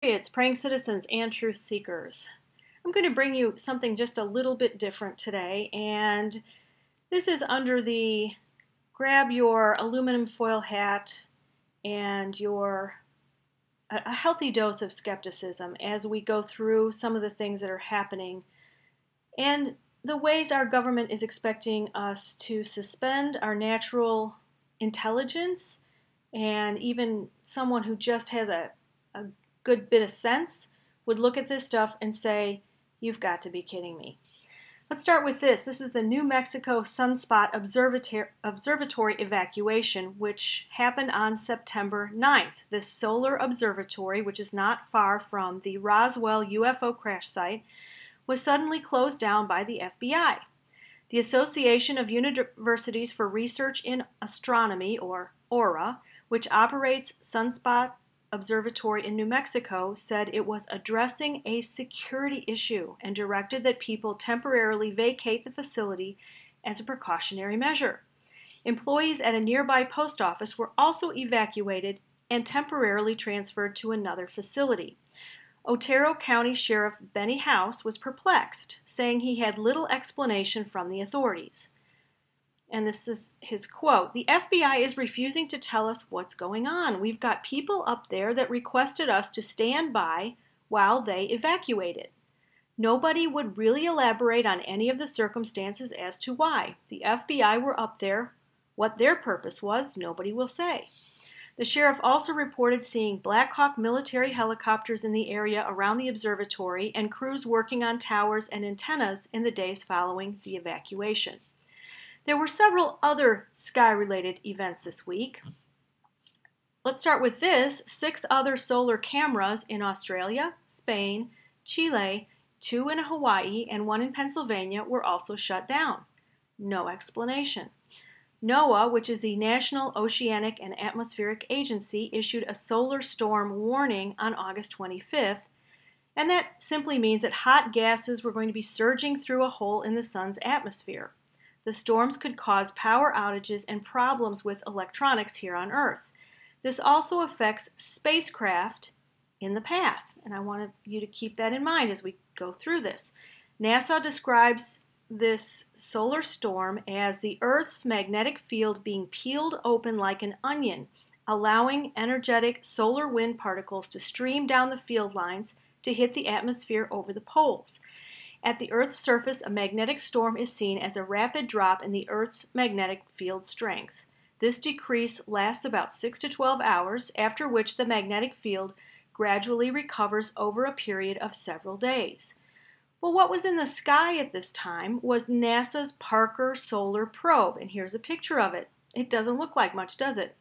It's praying citizens and truth seekers. I'm going to bring you something just a little bit different today, and this is under the grab your aluminum foil hat and your a healthy dose of skepticism as we go through some of the things that are happening and the ways our government is expecting us to suspend our natural intelligence, and even someone who just has a good bit of sense would look at this stuff and say, you've got to be kidding me. Let's start with this. This is the New Mexico Sunspot Observatory evacuation, which happened on September 9th. This solar observatory, which is not far from the Roswell UFO crash site, was suddenly closed down by the FBI. The Association of Universities for Research in Astronomy, or AURA, which operates Sunspot Observatory in New Mexico, said it was addressing a security issue and directed that people temporarily vacate the facility as a precautionary measure. Employees at a nearby post office were also evacuated and temporarily transferred to another facility. Otero County Sheriff Benny House was perplexed, saying he had little explanation from the authorities. And this is his quote: "The FBI is refusing to tell us what's going on. We've got people up there that requested us to stand by while they evacuated. Nobody would really elaborate on any of the circumstances as to why. The FBI were up there. What their purpose was, nobody will say." The sheriff also reported seeing Black Hawk military helicopters in the area around the observatory and crews working on towers and antennas in the days following the evacuation. There were several other sky-related events this week. Let's start with this. 6 other solar cameras in Australia, Spain, Chile, 2 in Hawaii, and 1 in Pennsylvania were also shut down. No explanation. NOAA, which is the National Oceanic and Atmospheric Agency, issued a solar storm warning on August 25th, and that simply means that hot gases were going to be surging through a hole in the sun's atmosphere. The storms could cause power outages and problems with electronics here on Earth. This also affects spacecraft in the path, and I want you to keep that in mind as we go through this. NASA describes this solar storm as the Earth's magnetic field being peeled open like an onion, allowing energetic solar wind particles to stream down the field lines to hit the atmosphere over the poles. At the Earth's surface, a magnetic storm is seen as a rapid drop in the Earth's magnetic field strength. This decrease lasts about 6 to 12 hours, after which the magnetic field gradually recovers over a period of several days. Well, what was in the sky at this time was NASA's Parker Solar Probe, and here's a picture of it. It doesn't look like much, does it?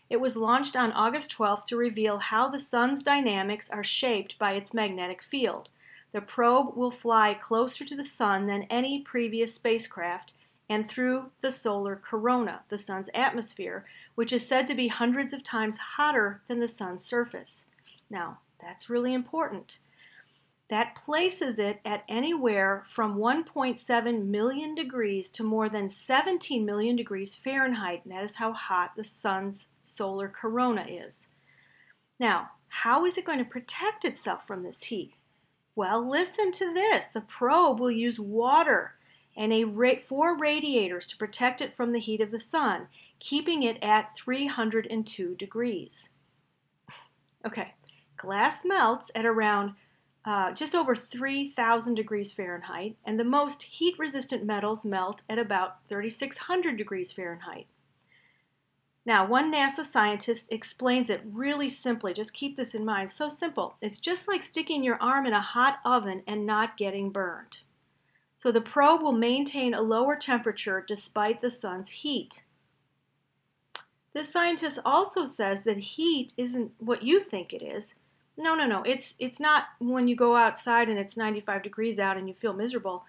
It was launched on August 12th to reveal how the sun's dynamics are shaped by its magnetic field. The probe will fly closer to the sun than any previous spacecraft and through the solar corona, the sun's atmosphere, which is said to be hundreds of times hotter than the sun's surface. Now, that's really important. That places it at anywhere from 1.7 million degrees to more than 17 million degrees Fahrenheit, and that is how hot the sun's solar corona is. Now, how is it going to protect itself from this heat? Well, listen to this. The probe will use water and 4 radiators to protect it from the heat of the sun, keeping it at 302 degrees. Okay, glass melts at around just over 3,000 degrees Fahrenheit, and the most heat-resistant metals melt at about 3,600 degrees Fahrenheit. Now, one NASA scientist explains it really simply. Just keep this in mind. So simple. It's just like sticking your arm in a hot oven and not getting burned. So the probe will maintain a lower temperature despite the sun's heat. This scientist also says that heat isn't what you think it is. No. It's not when you go outside and it's 95 degrees out and you feel miserable.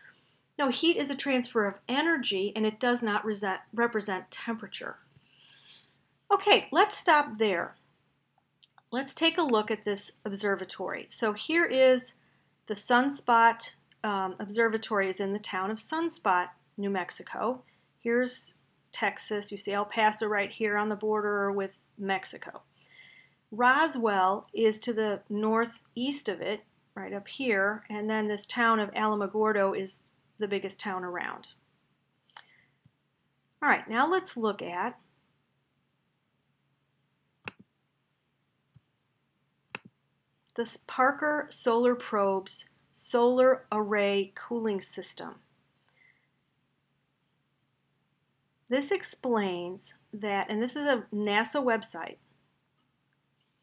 No, heat is a transfer of energy, and it does not represent temperature. Okay, let's stop there. Let's take a look at this observatory. So here is the Sunspot Observatory is in the town of Sunspot, New Mexico. Here's Texas. You see El Paso right here on the border with Mexico. Roswell is to the northeast of it, right up here, and then this town of Alamogordo is the biggest town around. All right, now let's look at this Parker Solar Probe's solar array cooling system. This explains that, and this is a NASA website,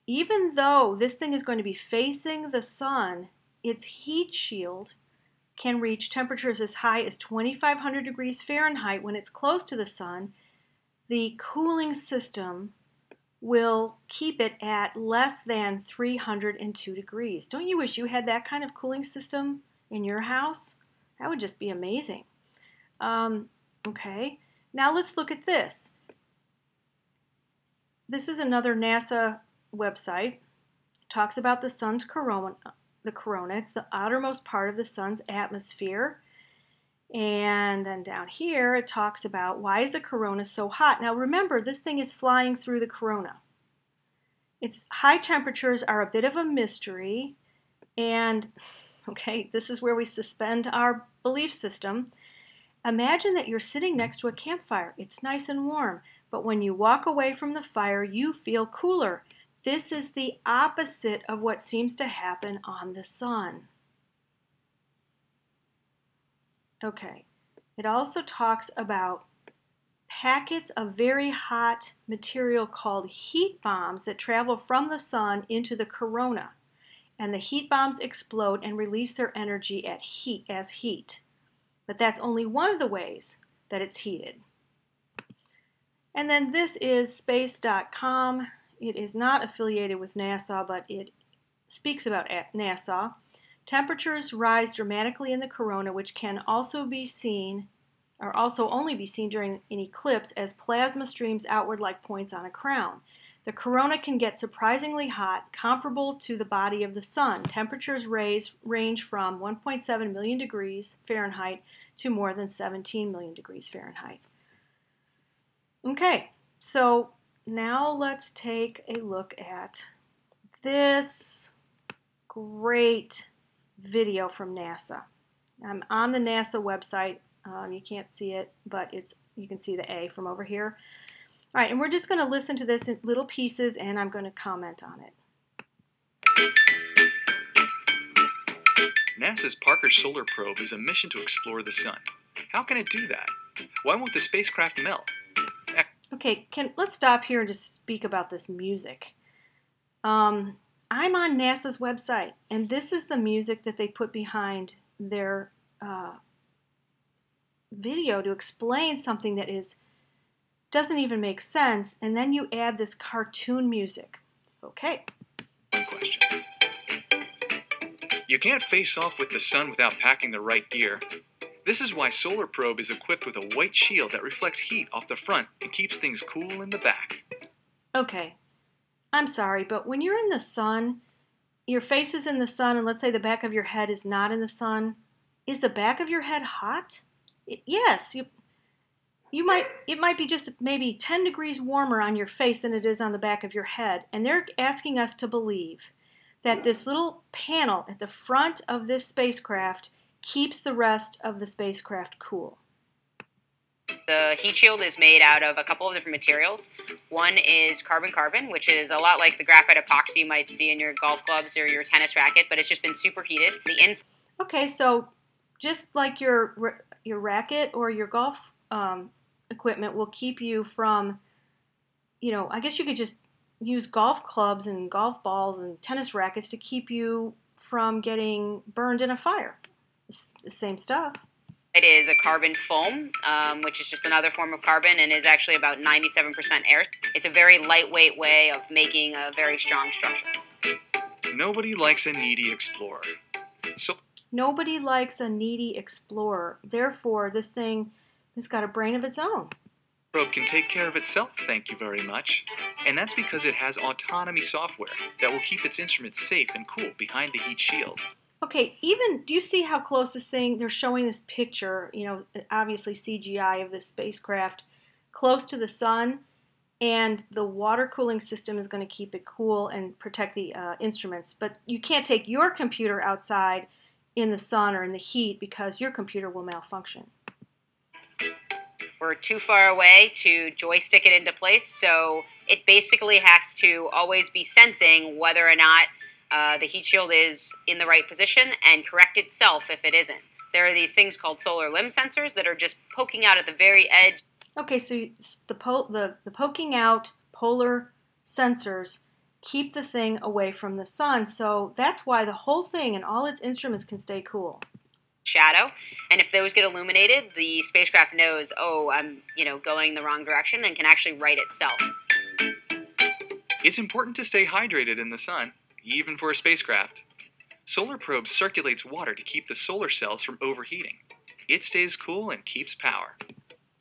even though this thing is going to be facing the sun, its heat shield can reach temperatures as high as 2,500 degrees Fahrenheit when it's close to the sun. The cooling system will keep it at less than 302 degrees. Don't you wish you had that kind of cooling system in your house? That would just be amazing. Okay, now let's look at this. This is another NASA website. It talks about the sun's corona. It's the outermost part of the sun's atmosphere. And then down here it talks about why is the corona so hot. Now remember, this thing is flying through the corona. Its high temperatures are a bit of a mystery, and okay, this is where we suspend our belief system. Imagine that you're sitting next to a campfire. It's nice and warm, but when you walk away from the fire, you feel cooler. This is the opposite of what seems to happen on the sun. Okay, it also talks about packets of very hot material called heat bombs that travel from the sun into the corona. And the heat bombs explode and release their energy as heat. But that's only one of the ways that it's heated. And then this is space.com. It is not affiliated with NASA, but it speaks about NASA. Temperatures rise dramatically in the corona, which can also be seen, or also only be seen during an eclipse, as plasma streams outward like points on a crown. The corona can get surprisingly hot, comparable to the body of the sun. Temperatures range from 1.7 million degrees Fahrenheit to more than 17 million degrees Fahrenheit. Okay, so now let's take a look at this great video from NASA. I'm on the NASA website. You can't see it, but you can see the A from over here. All right, and we're just going to listen to this in little pieces, and I'm going to comment on it. NASA's Parker Solar Probe is a mission to explore the sun. How can it do that? Why won't the spacecraft melt? Okay, let's stop here and just speak about this music. I'm on NASA's website, and this is the music that they put behind their video to explain something that doesn't even make sense, and then you add this cartoon music. Okay. Questions. You can't face off with the sun without packing the right gear. This is why Solar Probe is equipped with a white shield that reflects heat off the front and keeps things cool in the back. Okay, I'm sorry, but when you're in the sun, your face is in the sun, and let's say the back of your head is not in the sun, is the back of your head hot? Yes, it might be just maybe 10 degrees warmer on your face than it is on the back of your head, and they're asking us to believe that this little panel at the front of this spacecraft keeps the rest of the spacecraft cool. The heat shield is made out of a couple of different materials. One is carbon-carbon, which is a lot like the graphite epoxy you might see in your golf clubs or your tennis racket, but it's just been superheated. Okay, so just like your racket or your golf equipment will keep you from, I guess you could just use golf clubs and golf balls and tennis rackets to keep you from getting burned in a fire. It's the same stuff. It is a carbon foam, which is just another form of carbon and is actually about 97% air. It's a very lightweight way of making a very strong structure. Nobody likes a needy explorer. Nobody likes a needy explorer. Therefore, this thing has got a brain of its own. Probe can take care of itself, thank you very much. And that's because it has autonomy software that will keep its instruments safe and cool behind the heat shield. Okay, do you see how close this thing, they're showing this picture, obviously CGI of this spacecraft close to the sun. and the water cooling system is going to keep it cool and protect the instruments. But you can't take your computer outside in the sun or in the heat because your computer will malfunction. We're too far away to joystick it into place, so it basically has to always be sensing whether or not the heat shield is in the right position and correct itself if it isn't. There are these things called solar limb sensors that are just poking out at the very edge. Okay, so the poking out polar sensors keep the thing away from the sun, so that's why the whole thing and all its instruments can stay cool. Shadow, and if those get illuminated, the spacecraft knows, oh, I'm going the wrong direction, and can actually right itself. It's important to stay hydrated in the sun, even for a spacecraft. Solar Probe circulates water to keep the solar cells from overheating. It stays cool and keeps power.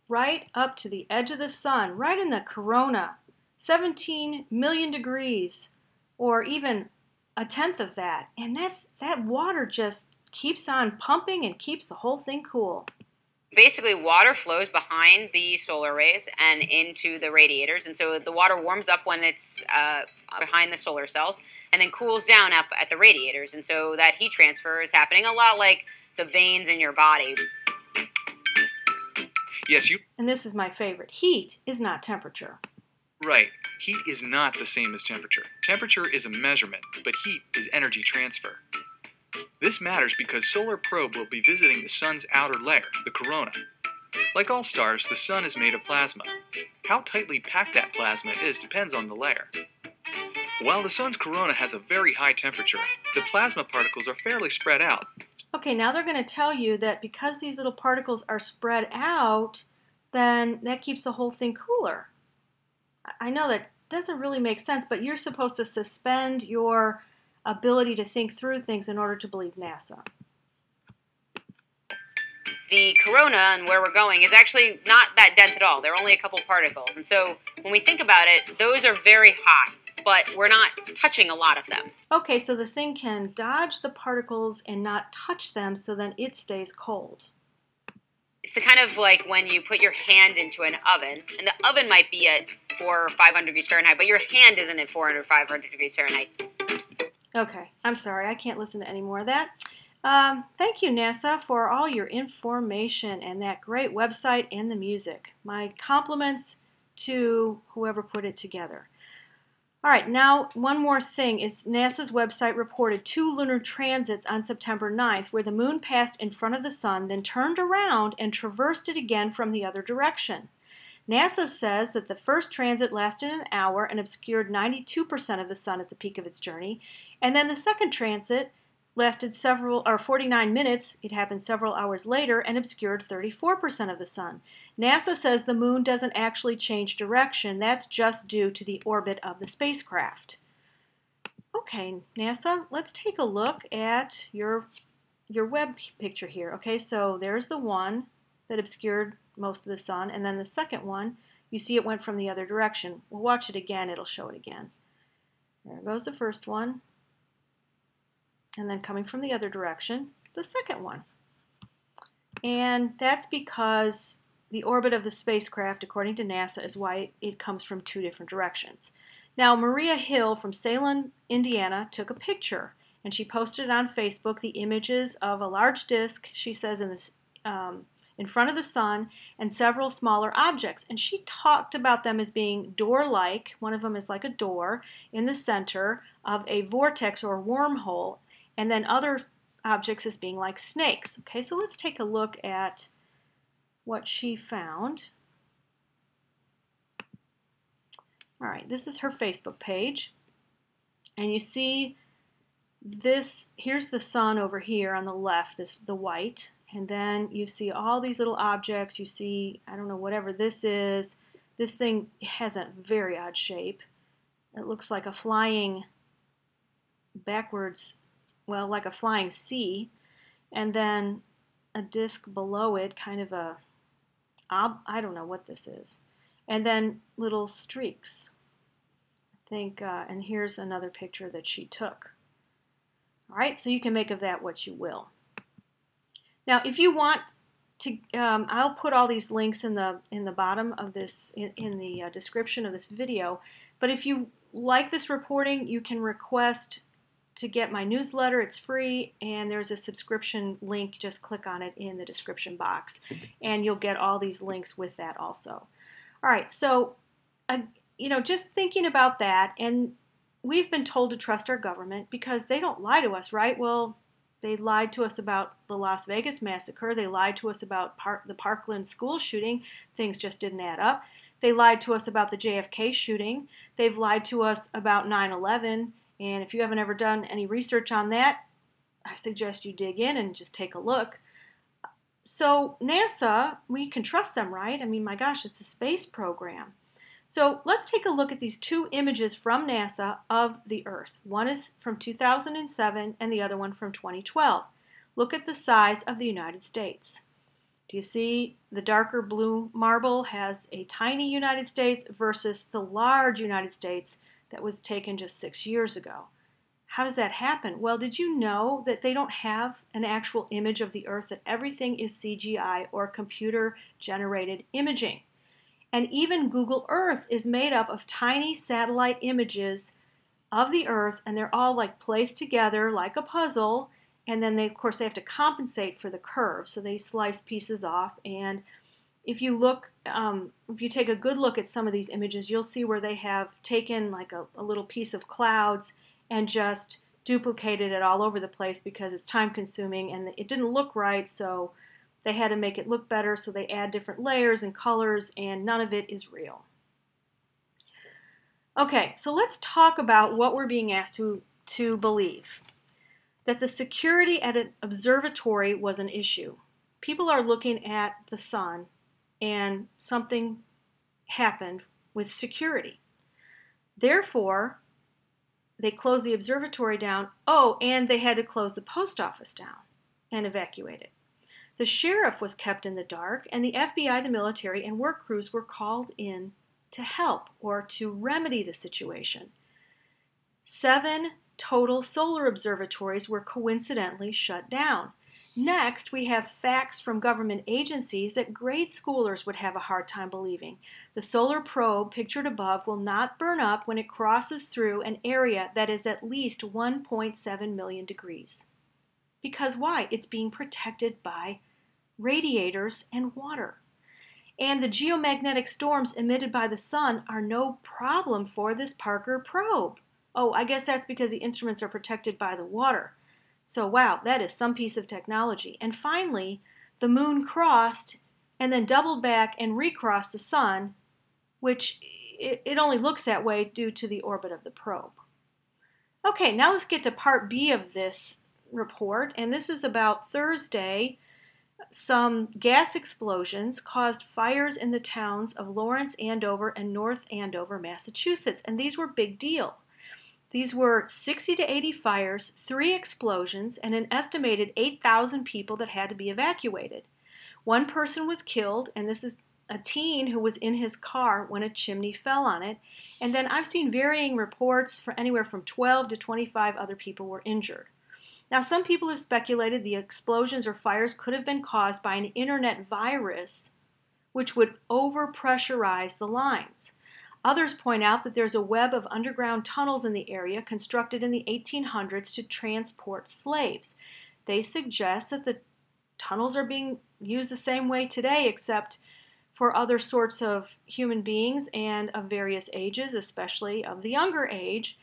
Right up to the edge of the sun, right in the corona, 17 million degrees, or even a tenth of that, and that water just keeps on pumping and keeps the whole thing cool. Basically, water flows behind the solar rays and into the radiators, and so the water warms up when it's behind the solar cells, and then cools down up at the radiators, and so that heat transfer is happening a lot like the veins in your body. Yes, And this is my favorite. Heat is not temperature. Right. Heat is not the same as temperature. Temperature is a measurement, but heat is energy transfer. This matters because Solar Probe will be visiting the sun's outer layer, the corona. Like all stars, the sun is made of plasma. How tightly packed that plasma is depends on the layer. While the sun's corona has a very high temperature, the plasma particles are fairly spread out. Okay, now they're going to tell you that because these little particles are spread out, then that keeps the whole thing cooler. I know that doesn't really make sense, but you're supposed to suspend your ability to think through things in order to believe NASA. The corona and where we're going is actually not that dense at all. There are only a couple particles. And so when we think about it, those are very hot, but we're not touching a lot of them. Okay, so the thing can dodge the particles and not touch them, so then it stays cold. It's the kind of like when you put your hand into an oven, and the oven might be at 400 or 500 degrees Fahrenheit, but your hand isn't at 400 or 500 degrees Fahrenheit. Okay, I'm sorry, I can't listen to any more of that. Thank you, NASA, for all your information and that great website and the music. My compliments to whoever put it together. All right, now one more thing is NASA's website reported 2 lunar transits on September 9th where the moon passed in front of the sun, then turned around and traversed it again from the other direction. NASA says that the first transit lasted an hour and obscured 92% of the sun at the peak of its journey, and then the second transit lasted 49 minutes. It happened several hours later and obscured 34% of the sun. NASA says the moon doesn't actually change direction. That's just due to the orbit of the spacecraft. Okay, NASA, let's take a look at your web picture here. Okay, so there's the one that obscured most of the sun, and then the second one, you see it went from the other direction. We'll watch it again, it'll show it again. There goes the first one, and then coming from the other direction, the second one. And that's because the orbit of the spacecraft, according to NASA, is why it comes from 2 different directions. Now, Maria Hill from Salem, Indiana, took a picture, and she posted on Facebook the images of a large disk, she says, in front of the sun, and several smaller objects. And she talked about them as being door-like. One of them is like a door in the center of a vortex or wormhole, and then other objects as being like snakes. Okay, so let's take a look at what she found. All right, this is her Facebook page. And you see this, here's the sun over here on the left, the white. And then you see all these little objects. You see, I don't know, whatever this is. This thing has a very odd shape. It looks like a flying backwards, well, like a flying C. And then a disc below it, kind of a, I don't know what this is. And then little streaks. I think, and here's another picture that she took. All right, so you can make of that what you will. Now, if you want I'll put all these links in the bottom of this in the description of this video. But if you like this reporting, you can request to get my newsletter. It's free, and there's a subscription link. Just click on it in the description box, and you'll get all these links with that also. All right, so just thinking about that, and we've been told to trust our government because they don't lie to us, right? Well, they lied to us about the Las Vegas Massacre. They lied to us about the Parkland School Shooting. Things just didn't add up. They lied to us about the JFK shooting. They've lied to us about 9/11. And if you haven't ever done any research on that, I suggest you dig in and just take a look. So NASA, we can trust them, right? I mean, my gosh, it's a space program. So let's take a look at these two images from NASA of the Earth. One is from 2007 and the other one from 2012. Look at the size of the United States. Do you see the darker blue marble has a tiny United States versus the large United States that was taken just 6 years ago? How does that happen? Well, did you know that they don't have an actual image of the Earth, that everything is CGI or computer-generated imaging? And even Google Earth is made up of tiny satellite images of the Earth, and they're all like placed together like a puzzle, and then of course they have to compensate for the curve, so they slice pieces off. And if you look, if you take a good look at some of these images, you'll see where they have taken like a little piece of clouds and just duplicated it all over the place because it's time consuming and it didn't look right, so they had to make it look better, so they add different layers and colors, and none of it is real. Okay, so let's talk about what we're being asked to believe. That the security at an observatory was an issue. People are looking at the sun, and something happened with security. Therefore, they closed the observatory down. Oh, and they had to close the post office down and evacuate it. The sheriff was kept in the dark, and the FBI, the military, and work crews were called in to help or to remedy the situation. 7 total solar observatories were coincidentally shut down. Next, we have facts from government agencies that grade schoolers would have a hard time believing. The solar probe pictured above will not burn up when it crosses through an area that is at least 1.7 million degrees. Because why? It's being protected by radiators and water. And the geomagnetic storms emitted by the sun are no problem for this Parker probe. Oh, I guess that's because the instruments are protected by the water. So wow, that is some piece of technology. And finally, the moon crossed and then doubled back and recrossed the sun, which it only looks that way due to the orbit of the probe. Okay, now let's get to part B of this report, and this is about Thursday. Some gas explosions caused fires in the towns of Lawrence, Andover, and North Andover, Massachusetts, and these were big deal. These were 60 to 80 fires, 3 explosions, and an estimated 8,000 people that had to be evacuated. One person was killed, and this is a teen who was in his car when a chimney fell on it. And then I've seen varying reports for anywhere from 12 to 25 other people were injured. Now, some people have speculated the explosions or fires could have been caused by an internet virus, which would overpressurize the lines. Others point out that there's a web of underground tunnels in the area constructed in the 1800s to transport slaves. They suggest that the tunnels are being used the same way today, except for other sorts of human beings and of various ages, especially of the younger age.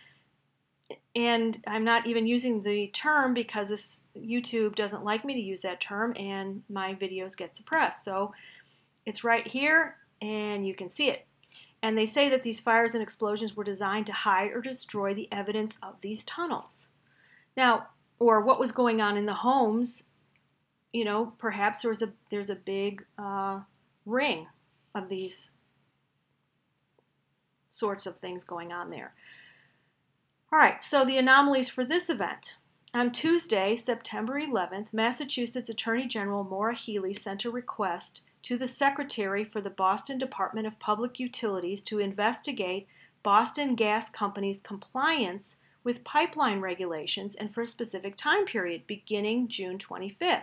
And I'm not even using the term because YouTube doesn't like me to use that term and my videos get suppressed. So it's right here and you can see it. And they say that these fires and explosions were designed to hide or destroy the evidence of these tunnels. Now, or what was going on in the homes, you know, perhaps there's a big ring of these sorts of things going on there. All right, so the anomalies for this event. On Tuesday, September 11th, Massachusetts Attorney General Maura Healey sent a request to the Secretary for the Boston Department of Public Utilities to investigate Boston Gas Company's compliance with pipeline regulations and for a specific time period beginning June 25th.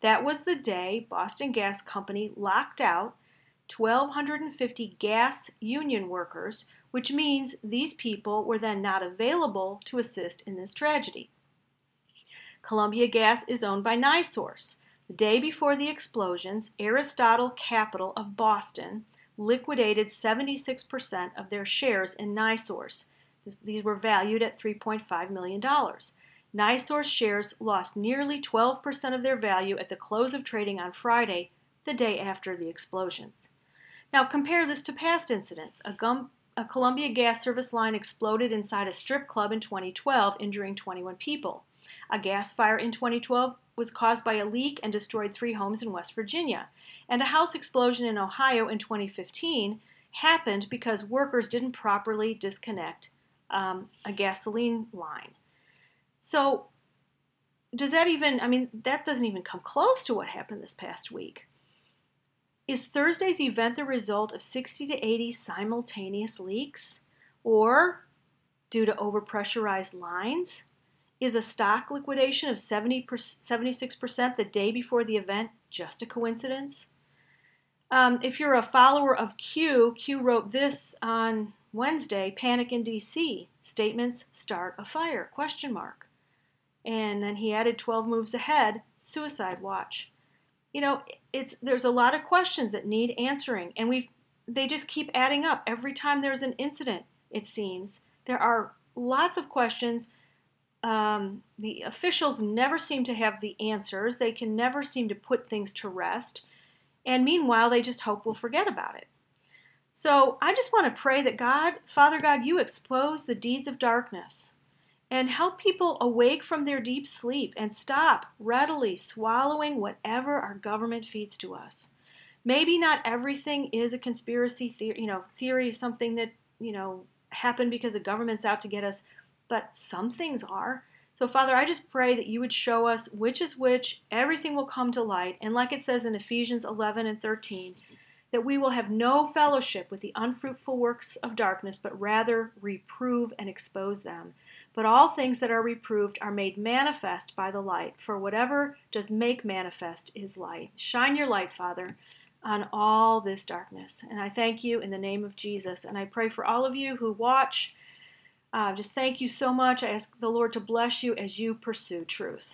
That was the day Boston Gas Company locked out 1,250 gas union workers, which means these people were then not available to assist in this tragedy. Columbia Gas is owned by NiSource. The day before the explosions, Aristotle Capital of Boston liquidated 76% of their shares in NiSource. These were valued at $3.5 million. NiSource shares lost nearly 12% of their value at the close of trading on Friday, the day after the explosions. Now compare this to past incidents. A Columbia gas service line exploded inside a strip club in 2012, injuring 21 people. A gas fire in 2012 was caused by a leak and destroyed 3 homes in West Virginia. And a house explosion in Ohio in 2015 happened because workers didn't properly disconnect a gasoline line. So does that even, that doesn't even come close to what happened this past week. Is Thursday's event the result of 60 to 80 simultaneous leaks? Or due to overpressurized lines? Is a stock liquidation of 76% the day before the event just a coincidence? If you're a follower of Q wrote this on Wednesday, panic in D.C., statements start a fire, ? And then he added 12 moves ahead, suicide watch. There's a lot of questions that need answering, and they just keep adding up. Every time there's an incident, it seems, there are lots of questions. The officials never seem to have the answers. They can never seem to put things to rest. And meanwhile, they just hope we'll forget about it. So I just want to pray that Father God, you expose the deeds of darkness and help people awake from their deep sleep and stop readily swallowing whatever our government feeds to us. Maybe not everything is a conspiracy theory, something that, happened because the government's out to get us, but some things are. So Father, I just pray that you would show us which is which, everything will come to light, and like it says in Ephesians 11 and 13, that we will have no fellowship with the unfruitful works of darkness, but rather reprove and expose them. But all things that are reproved are made manifest by the light, for whatever does make manifest is light. Shine your light, Father, on all this darkness. And I thank you in the name of Jesus. And I pray for all of you who watch. Just thank you so much. I ask the Lord to bless you as you pursue truth.